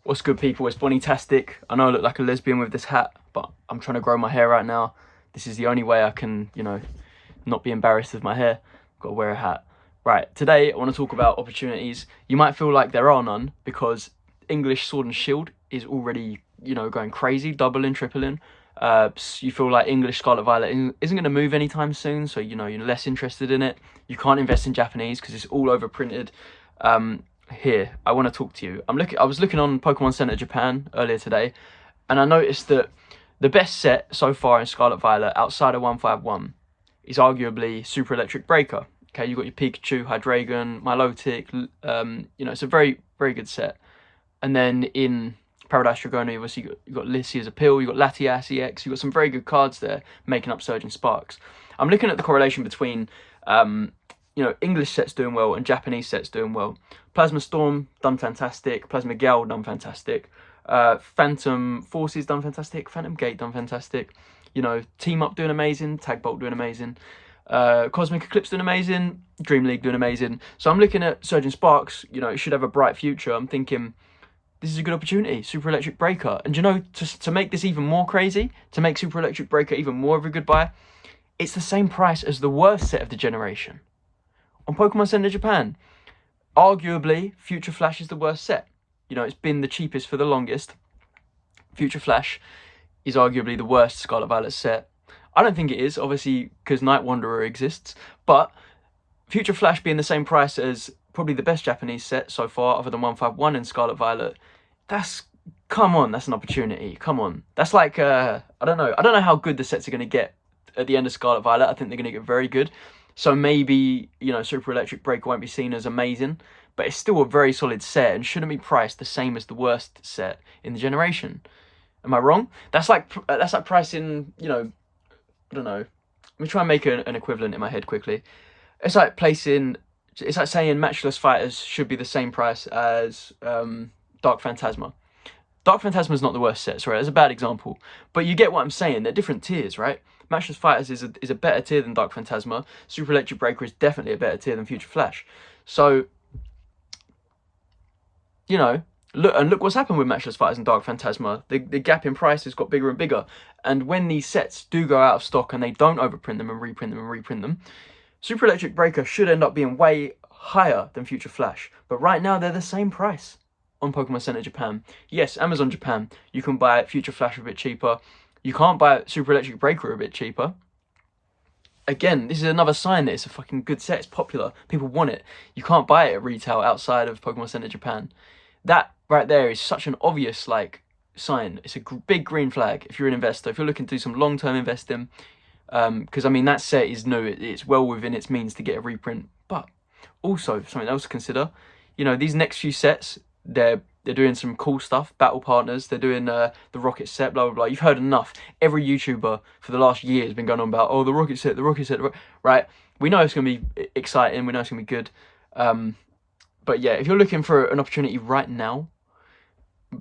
What's good, people? It's Bonnie-tastic. I know I look like a lesbian with this hat, but I'm trying to grow my hair right now. This is the only way I can, not be embarrassed with my hair. I've got to wear a hat. Right, today I want to talk about opportunities. You might feel like there are none because English Sword and Shield is already, going crazy, doubling, tripling. You feel like English Scarlet Violet isn't going to move anytime soon, so, you're less interested in it. You can't invest in Japanese because it's all overprinted. Here, I want to talk to you. I was looking on Pokémon Center Japan earlier today, and I noticed that the best set so far in Scarlet Violet outside of 151 is arguably Super Electric Breaker. Okay, you've got your Pikachu, Hydreigon, Milotic. It's a very, very good set. And then in Paradise Dragona, obviously you've got Lysia's Appeal, you've got Latias EX, you've got some very good cards there making up Surging Sparks. I'm looking at the correlation between English sets doing well and Japanese sets doing well. Plasma Storm done fantastic. Plasma Gale done fantastic. Phantom Forces done fantastic. Phantom Gate done fantastic. Team Up doing amazing. Tag Bolt doing amazing. Cosmic Eclipse doing amazing. Dream League doing amazing. So I'm looking at Surging Sparks. It should have a bright future. I'm thinking this is a good opportunity. Super Electric Breaker. And to make this even more crazy, to make Super Electric Breaker even more of a good buy, it's the same price as the worst set of the generation. On Pokémon Center Japan, arguably, Future Flash is the worst set. It's been the cheapest for the longest. Future Flash is arguably the worst Scarlet Violet set. I don't think it is, obviously, because Night Wanderer exists. But Future Flash being the same price as probably the best Japanese set so far, other than 151 in Scarlet Violet, come on, that's an opportunity. Come on. That's like, I don't know how good the sets are going to get at the end of Scarlet Violet. I think they're going to get very good. So maybe, Super Electric Breaker won't be seen as amazing, but it's still a very solid set and shouldn't be priced the same as the worst set in the generation. Am I wrong? That's like pricing, I don't know. Let me try and make an equivalent in my head quickly. It's like saying Matchless Fighters should be the same price as Dark Phantasma. Dark Phantasma is not the worst set, sorry, that's a bad example. But you get what I'm saying, they're different tiers, right? Matchless Fighters is a better tier than Dark Phantasma. Super Electric Breaker is definitely a better tier than Future Flash. So, look what's happened with Matchless Fighters and Dark Phantasma. The gap in price has got bigger and bigger. And when these sets do go out of stock and they don't overprint them and reprint them, Super Electric Breaker should end up being way higher than Future Flash. But right now, they're the same price on Pokémon Center Japan. Yes, Amazon Japan, you can buy Future Flash a bit cheaper. You can't buy Super Electric Breaker a bit cheaper. Again, this is another sign that it's a fucking good set. It's popular. People want it. You can't buy it at retail outside of Pokémon Center Japan. That right there is such an obvious sign. It's a big green flag if you're an investor. If you're looking to do some long-term investing, because that set is new. It's well within its means to get a reprint. But also something else to consider. These next few sets, they're doing some cool stuff, battle partners. They're doing the Rocket set, blah, blah, blah. You've heard enough. Every YouTuber for the last year has been going on about, the Rocket set, right? We know it's going to be exciting. We know it's going to be good. But yeah, if you're looking for an opportunity right now,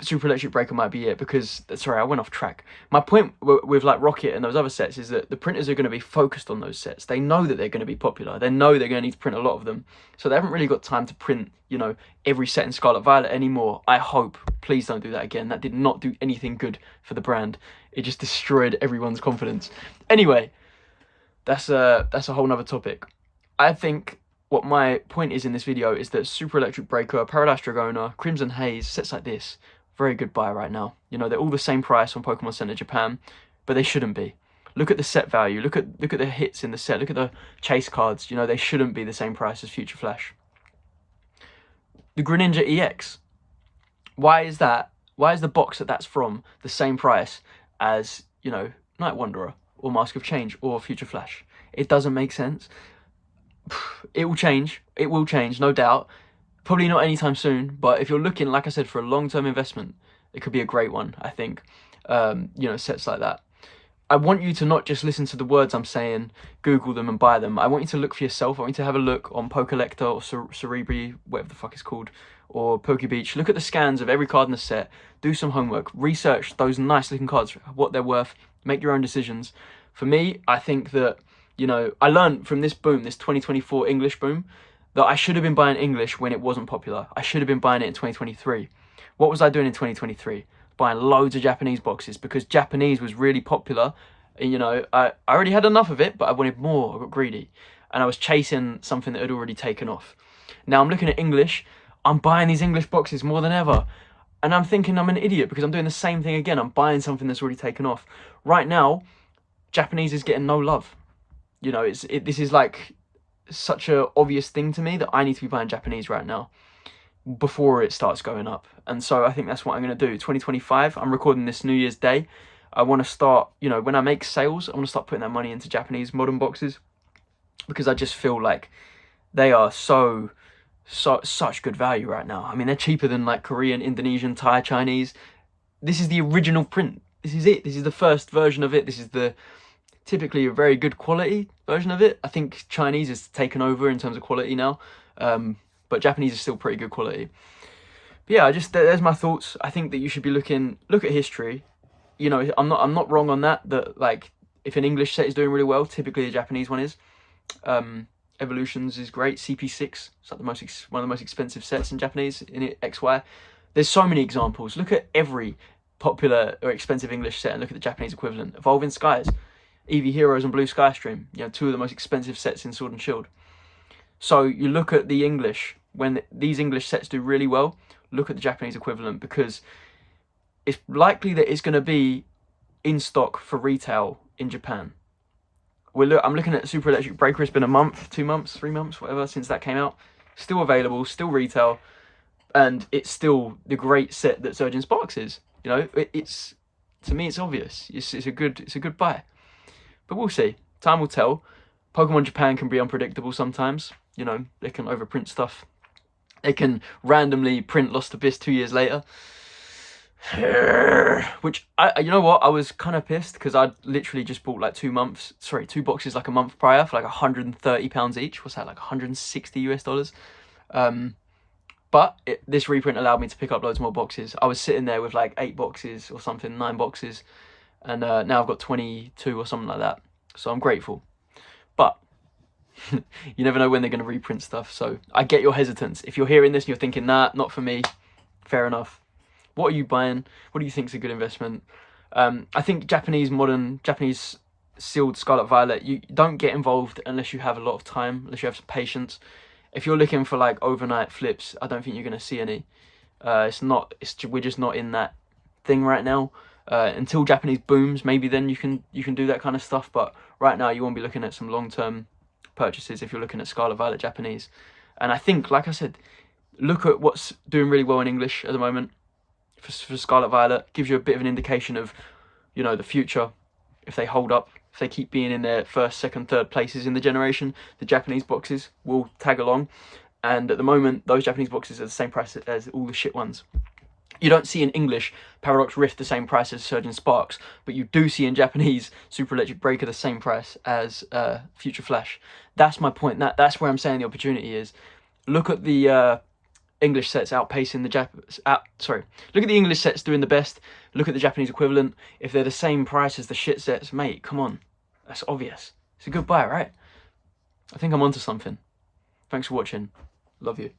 Super Electric Breaker might be it because, sorry, I went off track. My point with Rocket and those other sets is that the printers are going to be focused on those sets. They know that they're going to be popular. They know they're going to need to print a lot of them. So they haven't really got time to print, every set in Scarlet Violet anymore. I hope. Please don't do that again. That did not do anything good for the brand. It just destroyed everyone's confidence. Anyway, that's a whole nother topic. I think what my point is in this video is that Super Electric Breaker, Paradise Dragona, Crimson Haze, sets like this, very good buy right now. They're all the same price on Pokémon Center Japan, but they shouldn't be. Look at the set value. Look at the hits in the set. Look at the chase cards. They shouldn't be the same price as Future Flash. The Greninja EX. Why is that? Why is the box that's from the same price as, Night Wanderer or Mask of Change or Future Flash? It doesn't make sense. It will change. It will change, no doubt. Probably not anytime soon, but if you're looking, like I said, for a long-term investment, it could be a great one, I think. Sets like that. I want you to not just listen to the words I'm saying, Google them and buy them. I want you to look for yourself. I want you to have a look on Pokelector or Cerebri, whatever the fuck it's called, or Pokebeach. Look at the scans of every card in the set. Do some homework. Research those nice-looking cards, what they're worth. Make your own decisions. For me, I think that, I learned from this boom, this 2024 English boom, that I should have been buying English when it wasn't popular. I should have been buying it in 2023. What was I doing in 2023? Buying loads of Japanese boxes because Japanese was really popular. And, you know, I already had enough of it, but I wanted more. I got greedy. And I was chasing something that had already taken off. Now I'm looking at English. I'm buying these English boxes more than ever. And I'm thinking I'm an idiot because I'm doing the same thing again. I'm buying something that's already taken off. Right now, Japanese is getting no love. You know, this is like such a obvious thing to me that I need to be buying Japanese right now before it starts going up. And so I think that's what I'm going to do. 2025, I'm recording this New Year's Day. I want to start, you know, when I make sales, I want to start putting that money into Japanese modern boxes because I just feel like they are such good value right now. I mean, they're cheaper than like Korean, Indonesian, Thai, Chinese. This is the original print. This is it. This is the first version of it. This is the typically a very good quality version of it. I think Chinese is taken over in terms of quality now, but Japanese is still pretty good quality. But yeah, there's my thoughts. I think that you should be look at history. You know, I'm not wrong on that. That like if an English set is doing really well, typically a Japanese one is. Eeveelutions is great. CP6, it's like one of the most expensive sets in Japanese in it, XY. There's so many examples. Look at every popular or expensive English set and look at the Japanese equivalent. Evolving Skies, Eevee Heroes and Blue Sky Stream. You know, two of the most expensive sets in Sword and Shield. So you look at the English, when these English sets do really well, look at the Japanese equivalent because it's likely that it's going to be in stock for retail in Japan. I'm looking at Super Electric Breaker. It's been a month, 2 months, 3 months, whatever, since that came out. Still available, still retail, and it's still the great set that Surgeon Sparks is. You know, it's to me, it's obvious. It's a good buy, but we'll see. Time will tell. Pokemon Japan can be unpredictable sometimes. You know, they can overprint stuff. They can randomly print Lost Abyss 2 years later. Which you know what, I was kind of pissed because I'd literally just bought like 2 boxes like a month prior for like £130 each. What's that, like $160 US? But this reprint allowed me to pick up loads more boxes. I was sitting there with like 8 boxes or something, 9 boxes, and now I've got 22 or something like that. So I'm grateful, but you never know when they're going to reprint stuff. So I get your hesitance. If you're hearing this and you're thinking, nah, not for me, fair enough. What are you buying? What do you think is a good investment? I think Japanese sealed Scarlet Violet, you don't get involved unless you have a lot of time, unless you have some patience. If you're looking for like overnight flips, I don't think you're going to see any. We're just not in that thing right now. Until Japanese booms, maybe then you can do that kind of stuff. But right now you won't be looking at some long-term purchases if you're looking at Scarlet Violet Japanese. And I think, like I said, look at what's doing really well in English at the moment. For Scarlet Violet, gives you a bit of an indication of, you know, the future. If they hold up, if they keep being in their first, second, third places in the generation, the Japanese boxes will tag along. And at the moment, those Japanese boxes are the same price as all the shit ones. You don't see in English Paradox Rift the same price as Surgeon Sparks, but you do see in Japanese Super Electric Breaker the same price as Future Flash. That's my point. That's where I'm saying the opportunity is. Look at the English sets outpacing the look at the English sets doing the best. Look at the Japanese equivalent. If they're the same price as the shit sets, mate, come on. That's obvious. It's a good buy, right? I think I'm onto something. Thanks for watching. Love you.